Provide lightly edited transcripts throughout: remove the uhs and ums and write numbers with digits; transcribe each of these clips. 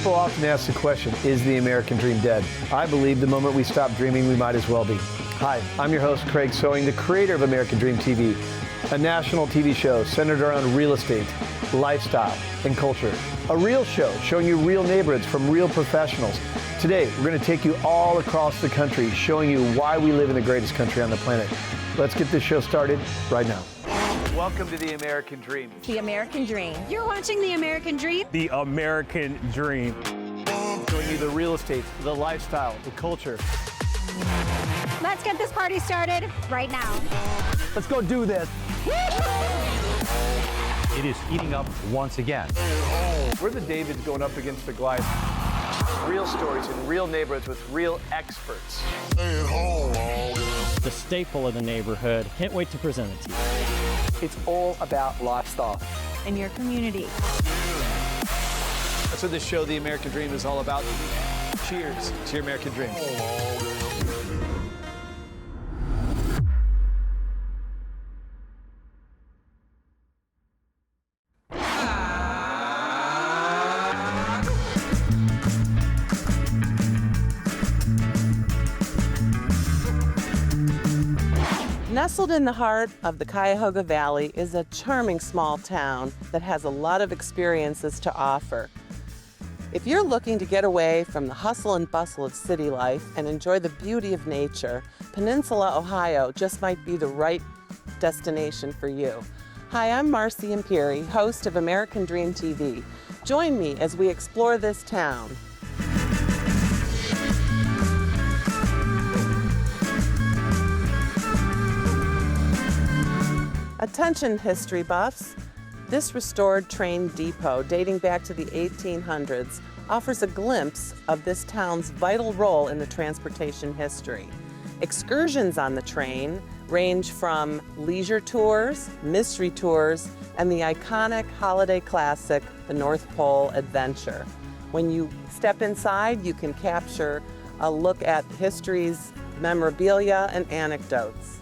People often ask the question, is the American dream dead? I believe the moment we stop dreaming, we might as well be. Hi, I'm your host, Craig Sewing, the creator of American Dream TV, a national TV show centered around real estate, lifestyle, and culture. A real show showing you real neighborhoods from real professionals. Today, we're going to take you all across the country, showing you why we live in the greatest country on the planet. Let's get this show started right now. Welcome to the American Dream. The American Dream. You're watching The American Dream? The American Dream. Showing you the real estate, the lifestyle, the culture. Let's get this party started right now. Let's go do this. It is heating up once again. We're the Davids going up against the Goliath. Real stories in real neighborhoods with real experts. The staple of the neighborhood. Can't wait to present it to you. It's all about lifestyle. In your community. That's what this show, The American Dream, is all about. Cheers to your American Dream. Nestled in the heart of the Cuyahoga Valley is a charming small town that has a lot of experiences to offer. If you're looking to get away from the hustle and bustle of city life and enjoy the beauty of nature, Peninsula, Ohio just might be the right destination for you. Hi, I'm Marcy Imperi, host of American Dream TV. Join me as we explore this town. Attention history buffs. This restored train depot dating back to the 1800s offers a glimpse of this town's vital role in the transportation history. Excursions on the train range from leisure tours, mystery tours, and the iconic holiday classic, the North Pole Adventure. When you step inside, you can capture a look at history's memorabilia and anecdotes.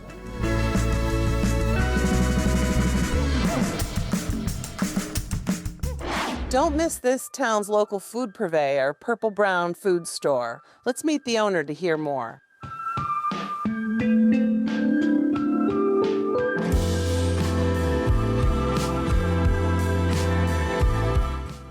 Don't miss this town's local food purveyor, Purple Brown Food Store. Let's meet the owner to hear more.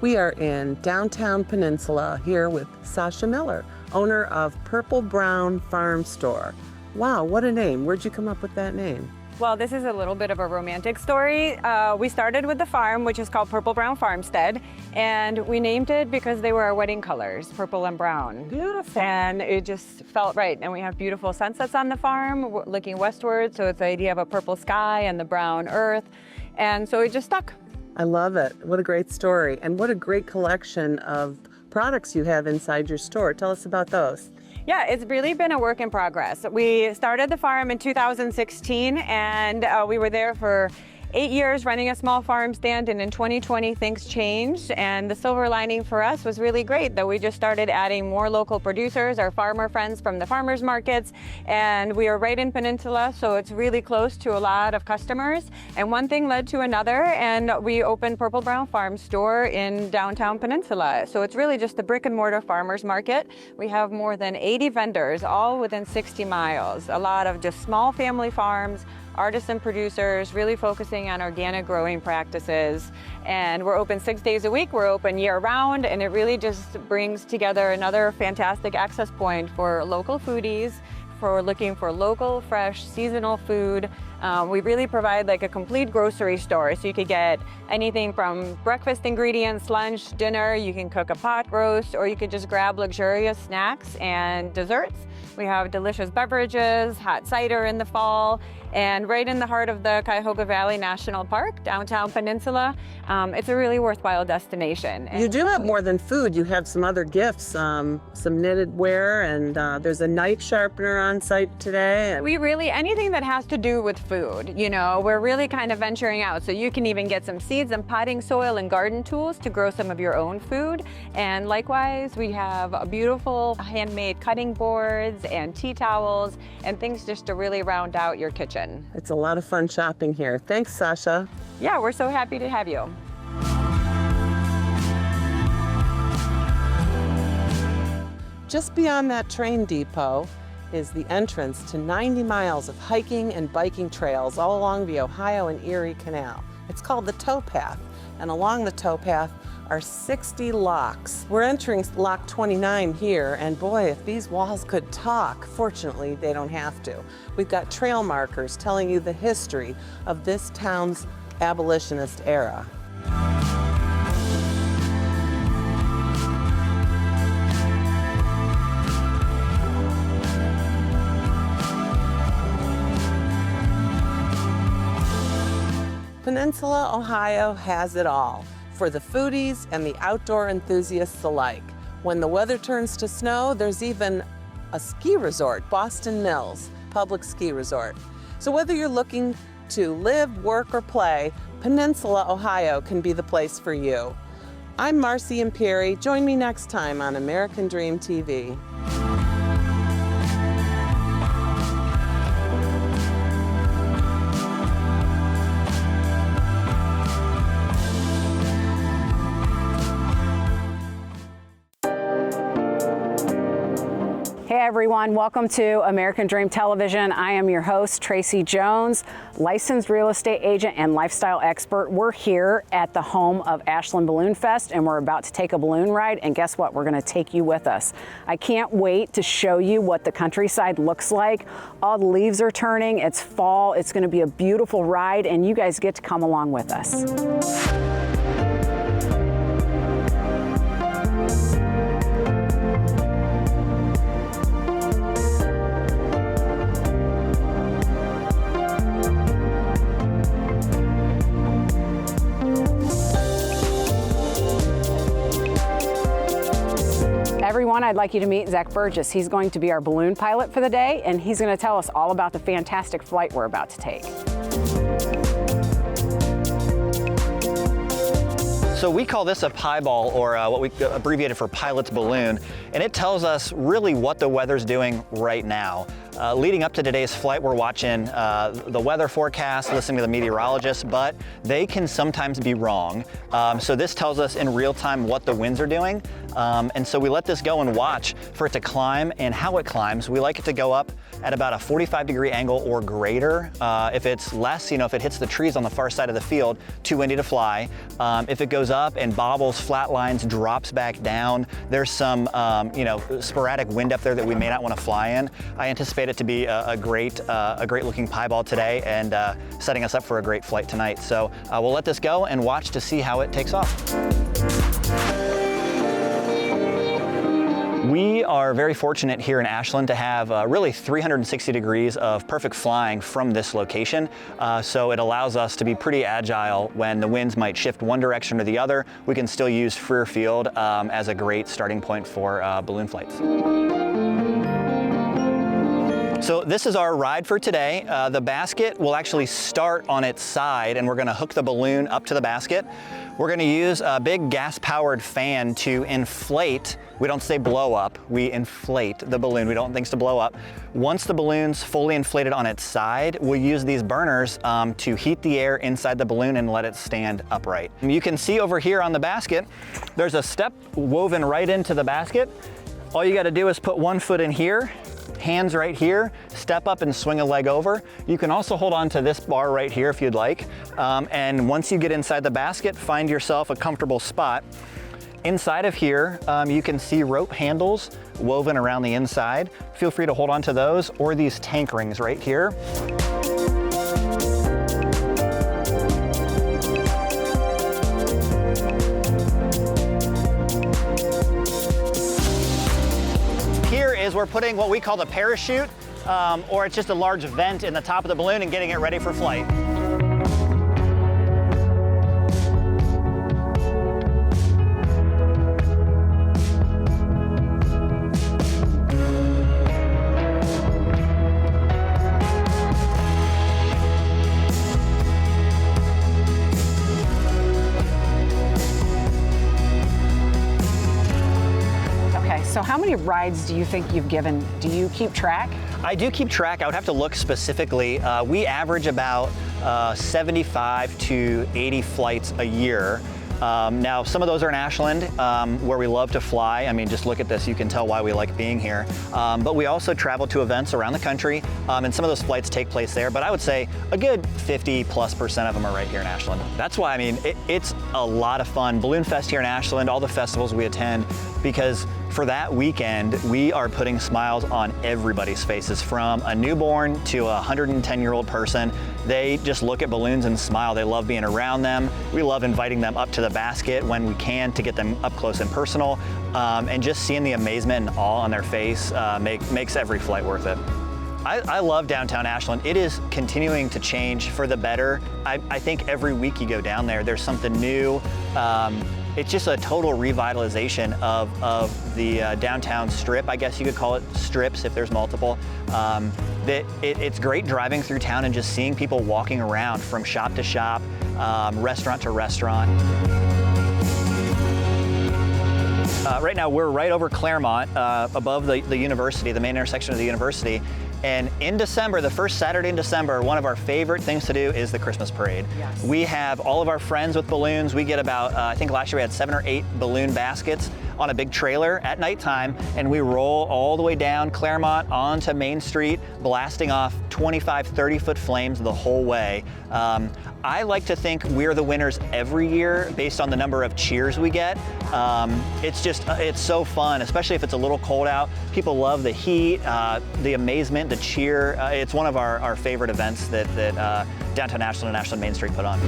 We are in downtown Peninsula here with Sasha Miller, owner of Purple Brown Farm Store. Wow, what a name. Where'd you come up with that name? Well, this is a little bit of a romantic story. We started with the farm, which is called Purple Brown Farmstead, and we named it because they were our wedding colors, purple and brown. Beautiful. And it just felt right. And we have beautiful sunsets on the farm, looking westward, so it's the idea of a purple sky and the brown earth, and so it just stuck. I love it. What a great story, and what a great collection of products you have inside your store. Tell us about those. Yeah, it's really been a work in progress. We started the farm in 2016, and we were there for 8 years running a small farm stand, and in 2020 things changed, and the silver lining for us was really great that we just started adding more local producers, our farmer friends from the farmers markets, and we are right in Peninsula, so it's really close to a lot of customers, and one thing led to another, and we opened Purple Brown Farm Store in downtown Peninsula. So it's really just the brick and mortar farmers market. We have more than 80 vendors, all within 60 miles, a lot of just small family farms, artisan producers, really focusing on organic growing practices. And we're open 6 days a week, we're open year round, and it really just brings together another fantastic access point for local foodies, for looking for local, fresh, seasonal food. We really provide like a complete grocery store, so you could get anything from breakfast ingredients, lunch, dinner, you can cook a pot roast, or you could just grab luxurious snacks and desserts. We have delicious beverages, hot cider in the fall, and right in the heart of the Cuyahoga Valley National Park, downtown Peninsula. It's a really worthwhile destination. You do have more than food. You have some other gifts, some knitted wear, and there's a knife sharpener on site today. We really, anything that has to do with food, you know, we're really kind of venturing out. So you can even get some seeds and potting soil and garden tools to grow some of your own food. And likewise, we have beautiful handmade cutting boards and tea towels and things just to really round out your kitchen. It's a lot of fun shopping here. Thanks, Sasha. Yeah, we're so happy to have you. just beyond that train depot is the entrance to 90 miles of hiking and biking trails all along the Ohio and Erie Canal. It's called the towpath, and along the towpath are 60 locks. We're entering lock 29 here, and boy, if these walls could talk, fortunately they don't have to. We've got trail markers telling you the history of this town's abolitionist era. Peninsula, Ohio has it all for the foodies and the outdoor enthusiasts alike. When the weather turns to snow, there's even a ski resort, Boston Mills Public Ski Resort. So whether you're looking to live, work, or play, Peninsula, Ohio can be the place for you. I'm Marcy Imperi. Join me next time on American Dream TV. Hey everyone, welcome to American Dream Television. I am your host, Tracy Jones, licensed real estate agent and lifestyle expert. We're here at the home of Ashland Balloon Fest, and we're about to take a balloon ride, and guess what? We're gonna take you with us. I can't wait to show you what the countryside looks like. All the leaves are turning, it's fall, it's gonna be a beautiful ride, and you guys get to come along with us. Everyone, I'd like you to meet Zach Burgess. He's going to be our balloon pilot for the day, and he's going to tell us all about the fantastic flight we're about to take. So we call this a pieball, or what we abbreviated for pilot's balloon, and it tells us really what the weather's doing right now. Leading up to today's flight, we're watching the weather forecast, listening to the meteorologists, but they can sometimes be wrong. So this tells us in real time what the winds are doing. And so we let this go and watch for it to climb and how it climbs. We like it to go up at about a 45-degree angle or greater. If it's less, if it hits the trees on the far side of the field, too windy to fly. If it goes up and bobbles, flatlines, drops back down, there's some sporadic wind up there that we may not want to fly in. I anticipate it to be a great looking pieball today, and setting us up for a great flight tonight. So we'll let this go and watch to see how it takes off. We are very fortunate here in Ashland to have really 360 degrees of perfect flying from this location. So it allows us to be pretty agile when the winds might shift one direction or the other. We can still use freer field as a great starting point for balloon flights. So this is our ride for today. The basket will actually start on its side, and we're going to hook the balloon up to the basket. We're going to use a big gas-powered fan to inflate. We don't say blow up, we inflate the balloon. We don't want things to blow up. Once the balloon's fully inflated on its side, we'll use these burners to heat the air inside the balloon and let it stand upright. And you can see over here on the basket, there's a step woven right into the basket. All you got to do is put one foot in here, hands right here, step up and swing a leg over. You can also hold on to this bar right here if you'd like. And once you get inside the basket, find yourself a comfortable spot. Inside of here, you can see rope handles woven around the inside. Feel free to hold on to those, or these tank rings right here. Here is we're putting what we call the parachute, or it's just a large vent in the top of the balloon and getting it ready for flight. So how many rides do you think you've given? Do you keep track? I do keep track. I would have to look specifically. We average about 75 to 80 flights a year. Now, some of those are in Ashland, where we love to fly. I mean, just look at this, you can tell why we like being here. But we also travel to events around the country, and some of those flights take place there, but I would say a good 50+% of them are right here in Ashland. That's why, I mean, it's a lot of fun. Balloon Fest here in Ashland, all the festivals we attend, because for that weekend, we are putting smiles on everybody's faces, from a newborn to a 110-year-old person. They just look at balloons and smile. They love being around them. We love inviting them up to the basket when we can to get them up close and personal. And just seeing the amazement and awe on their face makes every flight worth it. I love downtown Ashland. It is continuing to change for the better. I think every week you go down there, there's something new. It's just a total revitalization of the downtown strip. I guess you could call it strips if there's multiple. It's great driving through town and just seeing people walking around from shop to shop, restaurant to restaurant. Right now we're right over Claremont, above the university, the main intersection of the university. And in December, the first Saturday in December, one of our favorite things to do is the Christmas parade. Yes. We have all of our friends with balloons. We get about, I think last year we had 7 or 8 balloon baskets on a big trailer at nighttime, and we roll all the way down Claremont onto Main Street, blasting off 25, 30-foot flames the whole way. I like to think we're the winners every year based on the number of cheers we get. It's so fun, especially if it's a little cold out. People love the heat, the amazement, the cheer. It's one of our favorite events that Downtown Ashland and Ashland Main Street put on.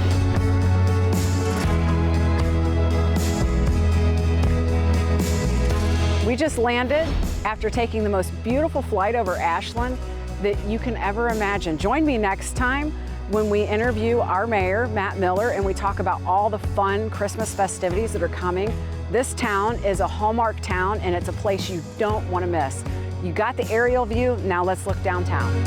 We just landed after taking the most beautiful flight over Ashland that you can ever imagine. Join me next time when we interview our mayor, Matt Miller, and we talk about all the fun Christmas festivities that are coming. This town is a hallmark town, and it's a place you don't want to miss. You got the aerial view, now let's look downtown.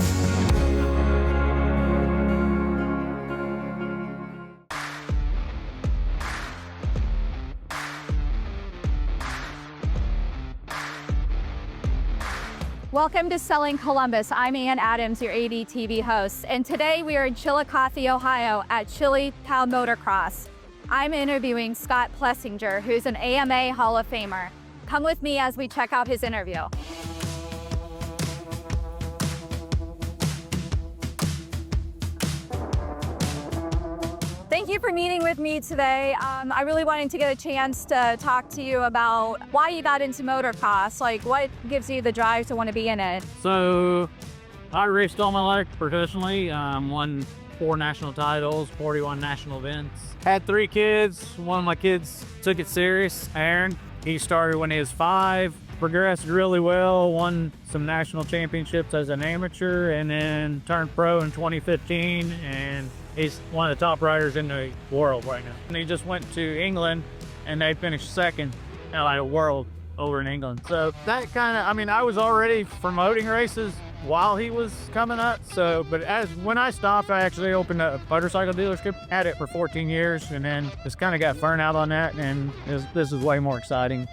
Welcome to Selling Columbus. I'm Ann Adams, your ATV host, and today we are in Chillicothe, Ohio at Chillytown Motocross. I'm interviewing Scott Plessinger, who's an AMA Hall of Famer. Come with me as we check out his interview. Thank you for meeting with me today. I really wanted to get a chance to talk to you about why you got into motocross, like what gives you the drive to want to be in it. So I raced all my life professionally, won 4 national titles, 41 national events. Had 3 kids. One of my kids took it serious, Aaron. He started when he was 5, progressed really well, won some national championships as an amateur, and then turned pro in 2015, and he's one of the top riders in the world right now. And he just went to England, and they finished 2nd at the world over in England. So that kind of, I mean, I was already promoting races while he was coming up. So, but when I stopped, I actually opened a motorcycle dealership, had it for 14 years, and then just kind of got burnt out on that. And this is way more exciting,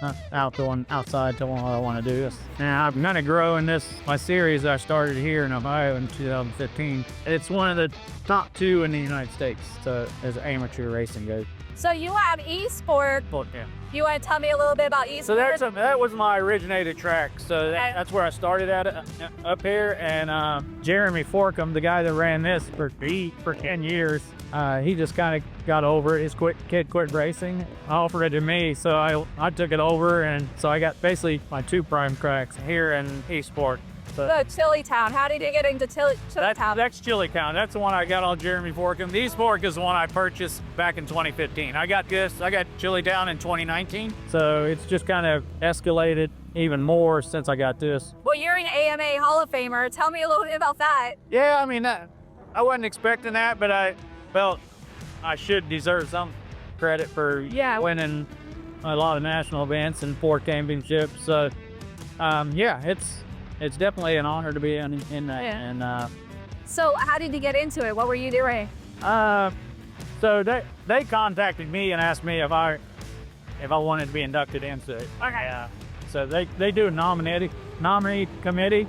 going outside doing what I want to do. Now I'm gonna grow in my series I started here in Ohio in 2015. It's one of the top 2 in the United States, so as amateur racing goes. So you have eSport. Yeah. You want to tell me a little bit about eSport? So that was my originated track. So that's where I started at up here. And Jeremy Forkham, the guy that ran this for 10 years, he just kind of got over it. His kid quit racing, offered it to me, so I took it over, and so I got basically my 2 prime tracks here in eSport. So Chillytown, how did you get into Chillytown? That's Chillytown. That's the one I got on Jeremy Forkham. The eSport is the one I purchased back in 2015. I got Chillytown in 2019, so it's just kind of escalated even more since I got this. Well, you're an AMA Hall of Famer. Tell me a little bit about that. Yeah, I mean, I wasn't expecting that, but I felt I should deserve some credit for winning a lot of national events and 4 championships. So, yeah, it's definitely an honor to be in that. Yeah. And so how did you get into it? What were you doing? So they contacted me and asked me if I wanted to be inducted into it. Okay. So they do a nominee committee,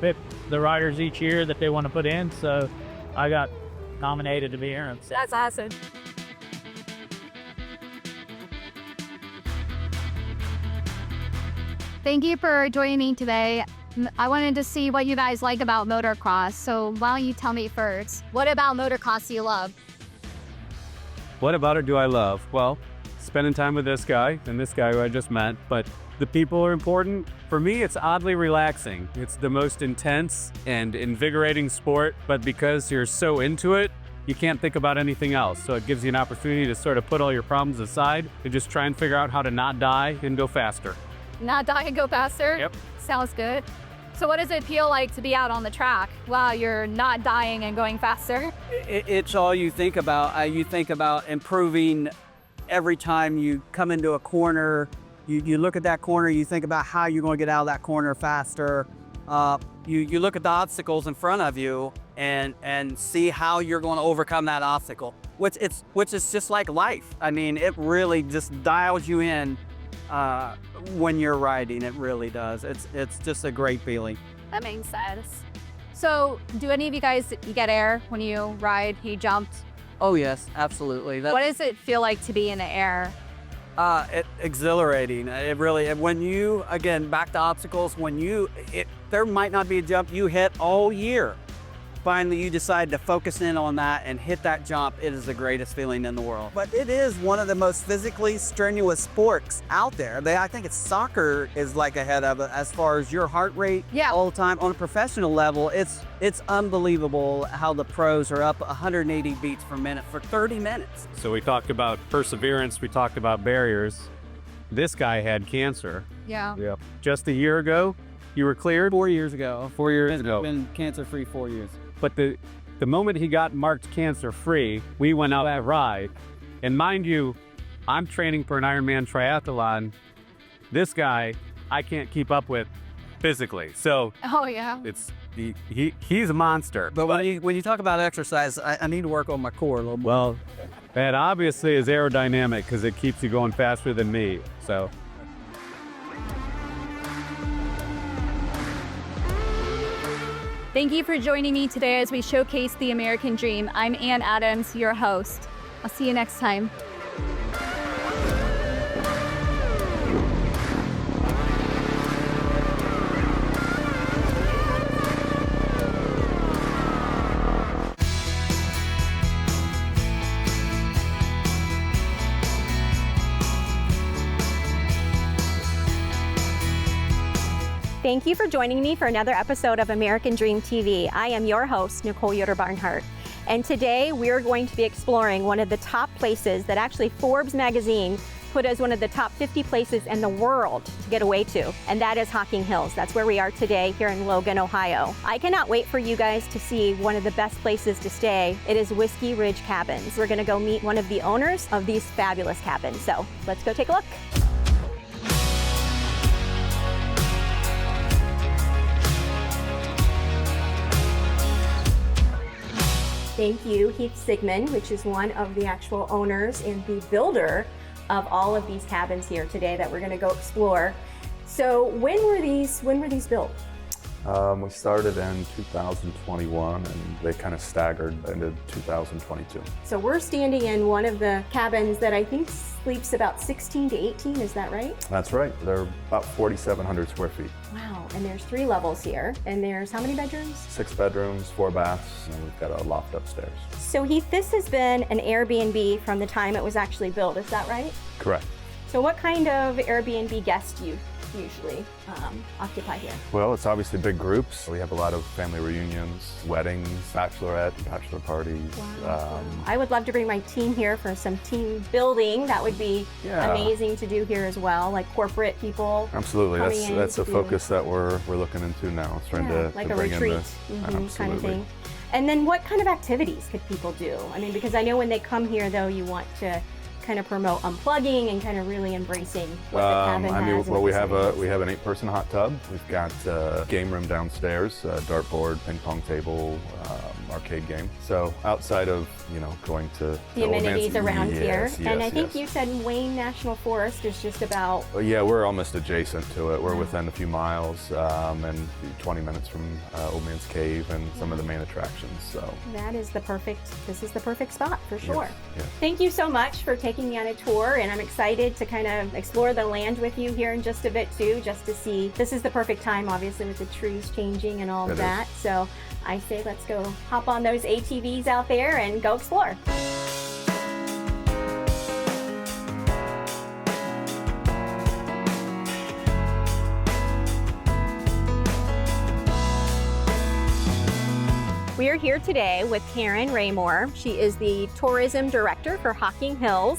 pick the riders each year that they want to put in. So I got nominated to be here. That's awesome. Thank you for joining me today. I wanted to see what you guys like about motocross, so why don't you tell me first? What about motocross do you love? What about it do I love? Well, spending time with this guy and this guy who I just met, but the people are important. For me, it's oddly relaxing. It's the most intense and invigorating sport, but because you're so into it, you can't think about anything else. So it gives you an opportunity to sort of put all your problems aside and just try and figure out how to not die and go faster. Not die and go faster? Yep. Sounds good. So what does it feel like to be out on the track while you're not dying and going faster? It's all you think about. You think about improving every time you come into a corner. You look at that corner, you think about how you're going to get out of that corner faster. You look at the obstacles in front of you and see how you're going to overcome that obstacle, which is just like life. I mean, it really just dials you in when you're riding. It really does. It's just a great feeling. That makes sense. So do any of you guys get air when you ride? You jumped? Oh yes, absolutely. What does it feel like to be in the air? Exhilarating. It really, when you, again, back to obstacles, there might not be a jump you hit all year. Finally, you decide to focus in on that and hit that jump. It is the greatest feeling in the world. But it is one of the most physically strenuous sports out there. I think soccer is like ahead of it as far as your heart rate all the time. On a professional level, it's unbelievable how the pros are up 180 beats per minute for 30 minutes. So we talked about perseverance, we talked about barriers. This guy had cancer. Yeah. Yep. Just a year ago, you were cleared? 4 years ago. 4 years ago. Been cancer-free 4 years. But the moment he got marked cancer-free, we went out that ride. And mind you, I'm training for an Ironman triathlon. This guy, I can't keep up with physically. So oh yeah, he's a monster. But when you talk about exercise, I need to work on my core a little more. Well, that obviously is aerodynamic because it keeps you going faster than me. So. Thank you for joining me today as we showcase the American Dream. I'm Ann Adams, your host. I'll see you next time. Thank you for joining me for another episode of American Dream TV. I am your host, Nicole Yoder-Barnhart. And today we're going to be exploring one of the top places that actually Forbes magazine put as one of the top 50 places in the world to get away to, and that is Hocking Hills. That's where we are today here in Logan, Ohio. I cannot wait for you guys to see one of the best places to stay. It is Whiskey Ridge Cabins. We're gonna go meet one of the owners of these fabulous cabins. So let's go take a look. Thank you, Heath Sigmund, which is one of the actual owners and the builder of all of these cabins here today that we're going to go explore. So when were these built? We started in 2021 and they kind of staggered into 2022. So we're standing in one of the cabins that I think sleeps about 16 to 18, is that right? That's right. They're about 4,700 square feet. Wow, and there's 3 levels here. And there's how many bedrooms? 6 bedrooms, 4 baths, and we've got a loft upstairs. So Heath, this has been an Airbnb from the time it was actually built, is that right? Correct. So what kind of Airbnb guests do you usually occupy here? Well, it's obviously big groups. We have a lot of family reunions, weddings, bachelorette, bachelor parties. Wow. I would love to bring my team here for some team building. That would be amazing to do here as well, like corporate people. Absolutely, that's a focus that we're looking into now. It's trying to like to a bring retreat in this. kind of thing. And then what kind of activities could people do? I mean, because I know when they come here though, you want to kind of promote unplugging and kind of really embracing what the cabin has. Well, we have an 8-person hot tub. We've got a game room downstairs, a dartboard, ping pong table, arcade game. So outside of, going to the amenities around here. Yes, and I think yes. you said Wayne National Forest is just about... Yeah, we're almost adjacent to it. We're within a few miles and 20 minutes from Old Man's Cave and some of the main attractions. So this is the perfect spot for sure. Yes, yes. Thank you so much for taking me on a tour, and I'm excited to kind of explore the land with you here in just a bit too, just to see. This is the perfect time, obviously, with the trees changing and all of that. So I say let's go hop on those ATVs out there and go explore. We are here today with Karen Raymore. She is the tourism director for Hocking Hills.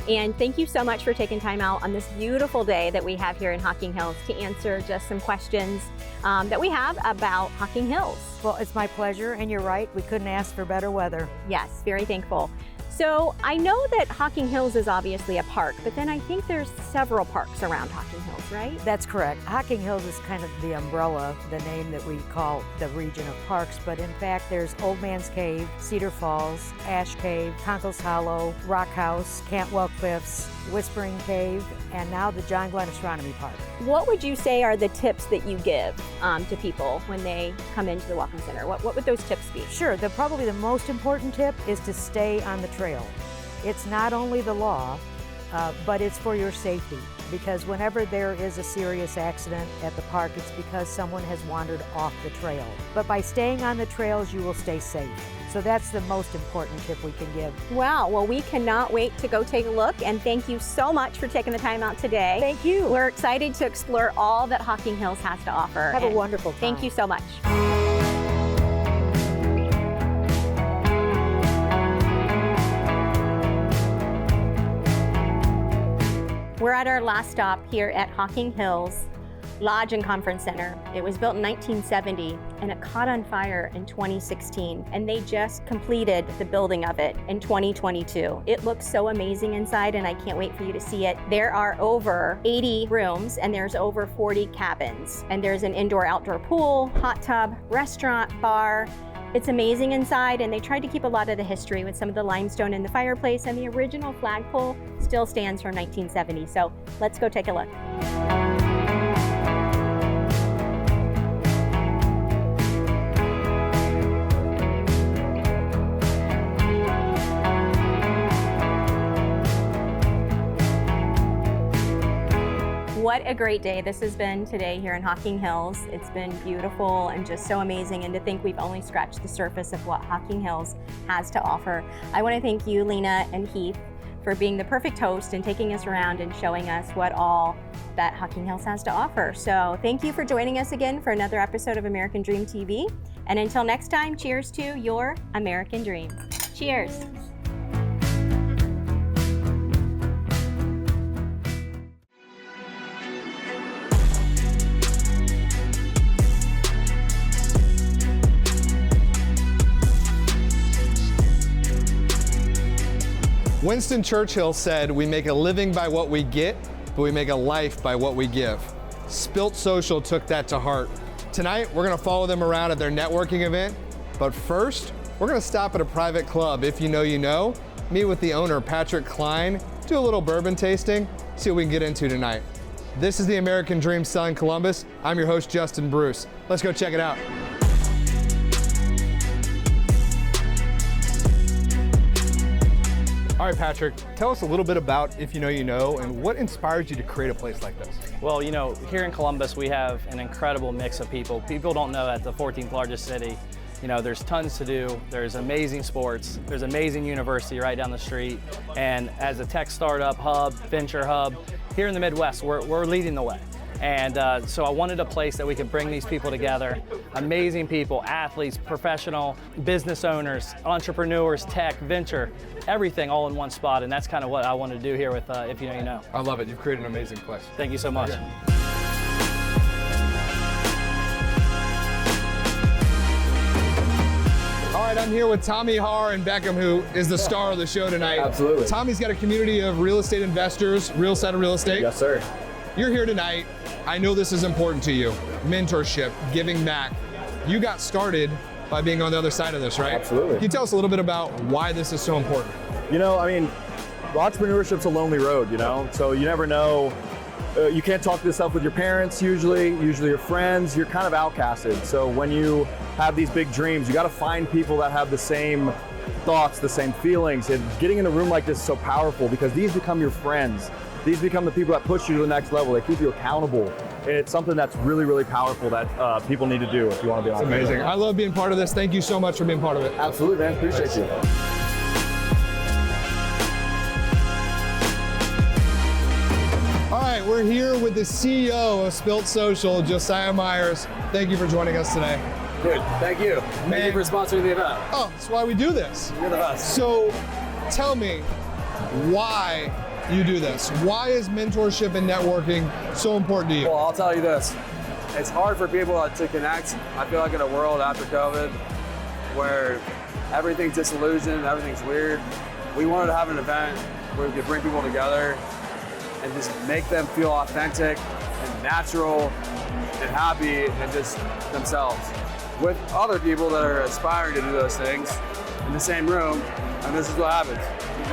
And thank you so much for taking time out on this beautiful day that we have here in Hocking Hills to answer just some questions that we have about Hocking Hills. Well, it's my pleasure, and you're right, we couldn't ask for better weather. Yes, very thankful. So I know that Hocking Hills is obviously a park, but then I think there's several parks around Hocking Hills, right? That's correct. Hocking Hills is kind of the umbrella, the name that we call the region of parks, but in fact there's Old Man's Cave, Cedar Falls, Ash Cave, Conkle's Hollow, Rock House, Cantwell Cliffs, Whispering Cave, and now the John Glenn Astronomy Park. What would you say are the tips that you give to people when they come into the Welcome Center? What would those tips be? Sure, probably the most important tip is to stay on the trail. It's not only the law, but it's for your safety, because whenever there is a serious accident at the park, it's because someone has wandered off the trail. But by staying on the trails, you will stay safe. So that's the most important tip we can give. Wow, well, we cannot wait to go take a look, and thank you so much for taking the time out today. Thank you. We're excited to explore all that Hocking Hills has to offer. Have a wonderful time. Thank you so much. We're at our last stop here at Hocking Hills Lodge and Conference Center. It was built in 1970 and it caught on fire in 2016, and they just completed the building of it in 2022. It looks so amazing inside, and I can't wait for you to see it. There are over 80 rooms and there's over 40 cabins, and there's an indoor-outdoor pool, hot tub, restaurant, bar. It's amazing inside, and they tried to keep a lot of the history with some of the limestone in the fireplace, and the original flagpole still stands from 1970. So let's go take a look. What a great day this has been today here in Hocking Hills. It's been beautiful and just so amazing, and to think we've only scratched the surface of what Hocking Hills has to offer. I want to thank you, Lena and Heath, for being the perfect host and taking us around and showing us what all that Hocking Hills has to offer. So thank you for joining us again for another episode of American Dream TV. And until next time, cheers to your American Dream. Cheers. Winston Churchill said, "We make a living by what we get, but we make a life by what we give." Spilt Social took that to heart. Tonight, we're gonna follow them around at their networking event, but first, we're gonna stop at a private club, If You Know, You Know, meet with the owner, Patrick Klein, do a little bourbon tasting, see what we can get into tonight. This is the American Dream Selling Columbus. I'm your host, Justin Bruce. Let's go check it out. All right, Patrick, tell us a little bit about If You Know, You Know, and what inspires you to create a place like this? Well, you know, here in Columbus, we have an incredible mix of people. People don't know that the 14th largest city, you know, there's tons to do. There's amazing sports. There's amazing university right down the street. And as a tech startup hub, venture hub, here in the Midwest, we're leading the way. And so I wanted a place that we could bring these people together, amazing people, athletes, professional, business owners, entrepreneurs, tech, venture, everything all in one spot. And that's kind of what I wanted to do here with If You Know, You Know. I love it. You've created an amazing place. Thank you so much. Yeah. All right, I'm here with Tommy Haar and Beckham, who is the star of the show tonight. Absolutely. Tommy's got a community of real estate investors, Real Side of Real Estate. Yes, sir. You're here tonight. I know this is important to you. Mentorship, giving back. You got started by being on the other side of this, right? Absolutely. Can you tell us a little bit about why this is so important? You know, I mean, entrepreneurship's a lonely road, you know? So you never know, you can't talk this stuff with your parents usually your friends, you're kind of outcasted. So when you have these big dreams, you gotta find people that have the same thoughts, the same feelings. And getting in a room like this is so powerful because these become your friends. These become the people that push you to the next level. They keep you accountable. And it's something that's really, really powerful that people need to do if you want to be on. It's amazing. I love being part of this. Thank you so much for being part of it. Absolutely, man. Appreciate you. All right, we're here with the CEO of Spilt Social, Josiah Myers. Thank you for joining us today. Dude, thank you. Thank you for sponsoring the event. Oh, that's why we do this. You're the best. So tell me why you do this. Why is mentorship and networking so important to you? Well, I'll tell you this. It's hard for people to connect. I feel like in a world after COVID where everything's disillusioned, everything's weird, we wanted to have an event where we could bring people together and just make them feel authentic and natural and happy and just themselves with other people that are aspiring to do those things in the same room, and this is what happens.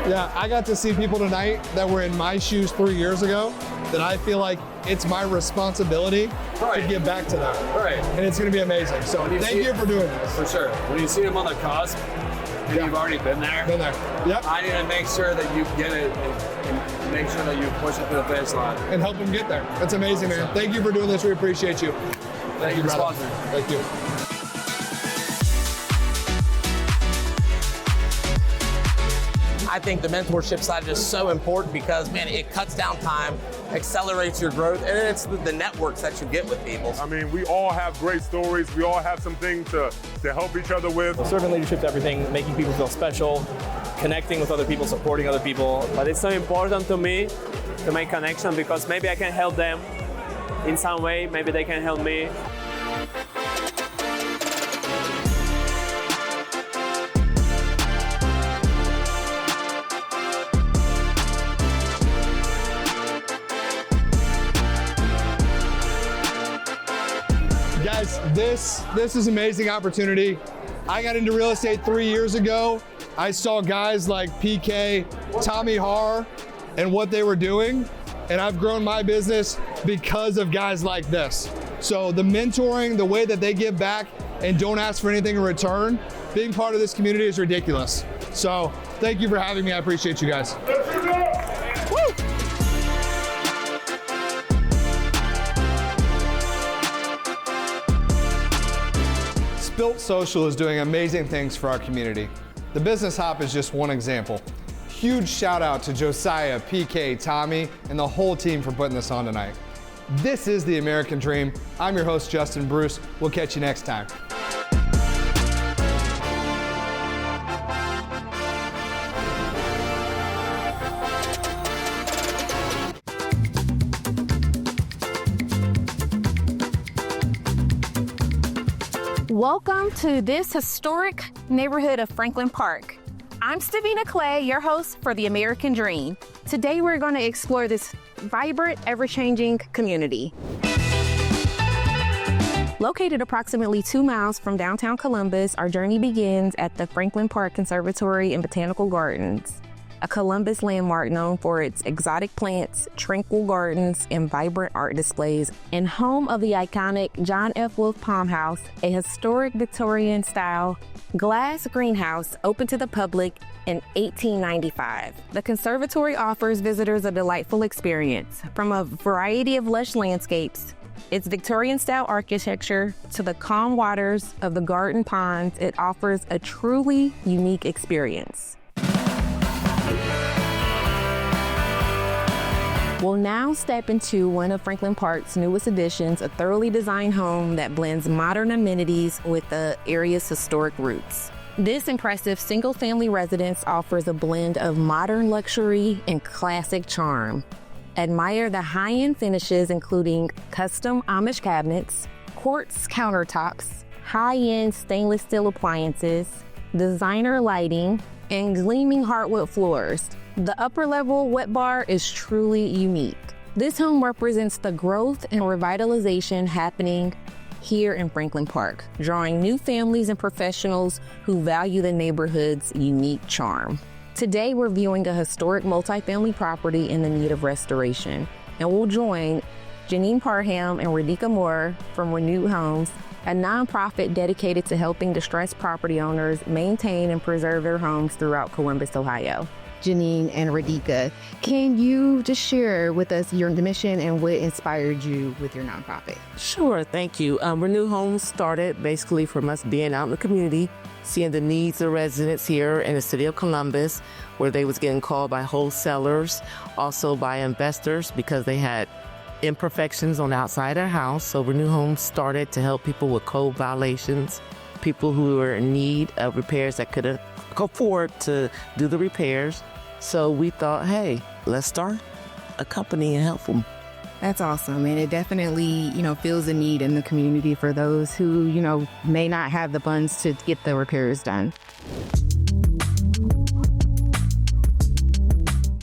Yeah, I got to see people tonight that were in my shoes 3 years ago that I feel like it's my responsibility to give back to them. Right. And it's going to be amazing. So thank you for doing this. For sure. When you see them on the cusp, and you've already been there. Been there. Yep. I need to make sure that you get it and make sure that you push it to the finish line. And help them get there. That's amazing, man. Thank you for doing this. We appreciate you. Thank you for sponsoring. Thank you. I think the mentorship side is so important because, man, it cuts down time, accelerates your growth, and it's the networks that you get with people. I mean, we all have great stories. We all have something to help each other with. Servant leadership is everything, making people feel special, connecting with other people, supporting other people. But it's so important to me to make connection because maybe I can help them in some way, maybe they can help me. Guys, this is an amazing opportunity. I got into real estate 3 years ago. I saw guys like PK, Tommy Haar, and what they were doing, and I've grown my business because of guys like this. So the mentoring, the way that they give back and don't ask for anything in return, being part of this community is ridiculous. So thank you for having me. I appreciate you guys. Woo! Spilt Social is doing amazing things for our community. The Business Hop is just one example. Huge shout out to Josiah, PK, Tommy, and the whole team for putting this on tonight. This is the American Dream. I'm your host, Justin Bruce. We'll catch you next time. Welcome to this historic neighborhood of Franklin Park. I'm Stavina Clay, your host for the American Dream. Today we're going to explore this vibrant, ever-changing community. Located approximately 2 miles from downtown Columbus, our journey begins at the Franklin Park Conservatory and Botanical Gardens, a Columbus landmark known for its exotic plants, tranquil gardens, and vibrant art displays, and home of the iconic John F. Wolfe Palm House, a historic Victorian-style glass greenhouse opened to the public in 1895. The conservatory offers visitors a delightful experience, from a variety of lush landscapes, its Victorian-style architecture, to the calm waters of the garden ponds. It offers a truly unique experience. We'll now step into one of Franklin Park's newest additions, a thoroughly designed home that blends modern amenities with the area's historic roots. This impressive single-family residence offers a blend of modern luxury and classic charm. Admire the high-end finishes, including custom Amish cabinets, quartz countertops, high-end stainless steel appliances, designer lighting, and gleaming hardwood floors. The upper-level wet bar is truly unique. This home represents the growth and revitalization happening here in Franklin Park, drawing new families and professionals who value the neighborhood's unique charm. Today, we're viewing a historic multifamily property in the need of restoration, and we'll join Janine Parham and Radhika Moore from Renewed Homes, a nonprofit dedicated to helping distressed property owners maintain and preserve their homes throughout Columbus, Ohio. Janine and Radhika, can you just share with us your mission and what inspired you with your nonprofit? Sure, thank you. Renew Homes started basically from us being out in the community, seeing the needs of residents here in the city of Columbus, where they was getting called by wholesalers, also by investors because they had imperfections on the outside of their house. So Renew Homes started to help people with code violations, people who were in need of repairs that couldn't afford to do the repairs. So we thought, hey, let's start a company and help them. That's awesome. And it definitely, fills a need in the community for those who, may not have the funds to get the repairs done.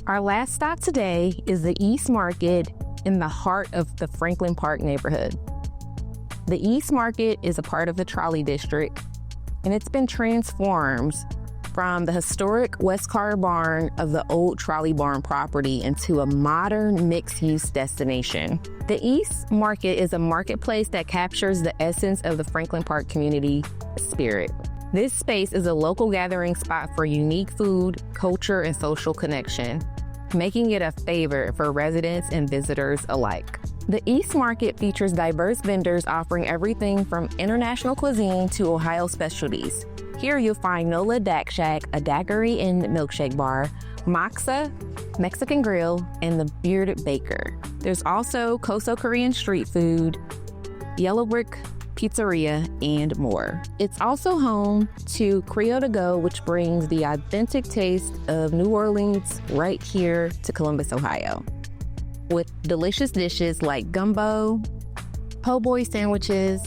Our last stop today is the East Market in the heart of the Franklin Park neighborhood. The East Market is a part of the Trolley District, and it's been transformed from the historic West Car Barn of the old Trolley Barn property into a modern mixed-use destination. The East Market is a marketplace that captures the essence of the Franklin Park community spirit. This space is a local gathering spot for unique food, culture, and social connection, making it a favorite for residents and visitors alike. The East Market features diverse vendors offering everything from international cuisine to Ohio specialties. Here you'll find Nola Dak Shack, a daiquiri and milkshake bar, Moxa, Mexican Grill, and the Bearded Baker. There's also Koso Korean street food, Yellow Brick Pizzeria, and more. It's also home to Creole to Go, which brings the authentic taste of New Orleans right here to Columbus, Ohio, with delicious dishes like gumbo, po' boy sandwiches,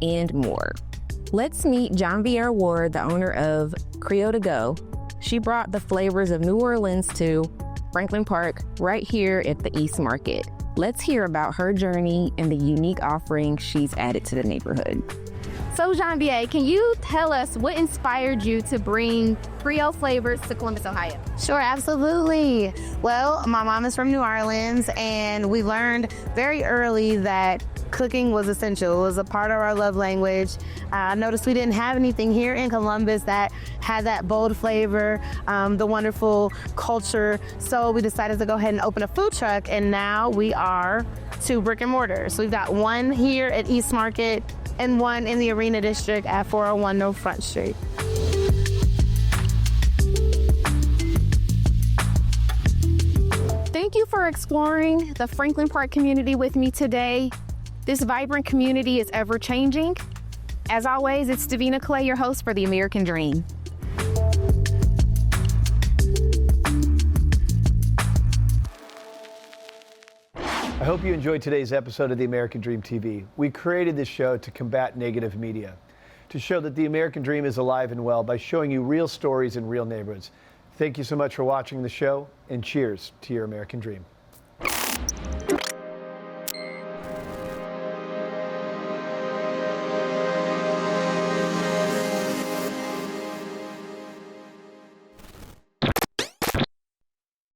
and more. Let's meet Janvier Ward, the owner of Creole to Go. She brought the flavors of New Orleans to Franklin Park right here at the East Market. Let's hear about her journey and the unique offerings she's added to the neighborhood. So Janvier, can you tell us what inspired you to bring Creole flavors to Columbus, Ohio? Sure, absolutely. Well, my mom is from New Orleans, and we learned very early that cooking was essential. It was a part of our love language. I noticed we didn't have anything here in Columbus that had that bold flavor, the wonderful culture. So we decided to go ahead and open a food truck, and now we are 2 brick and mortar. So we've got one here at East Market and one in the Arena District at 401 North Front Street. Thank you for exploring the Franklin Park community with me today. This vibrant community is ever changing. As always, it's Davina Clay, your host for The American Dream. I hope you enjoyed today's episode of The American Dream TV. We created this show to combat negative media, to show that the American Dream is alive and well by showing you real stories in real neighborhoods. Thank you so much for watching the show, and cheers to your American Dream.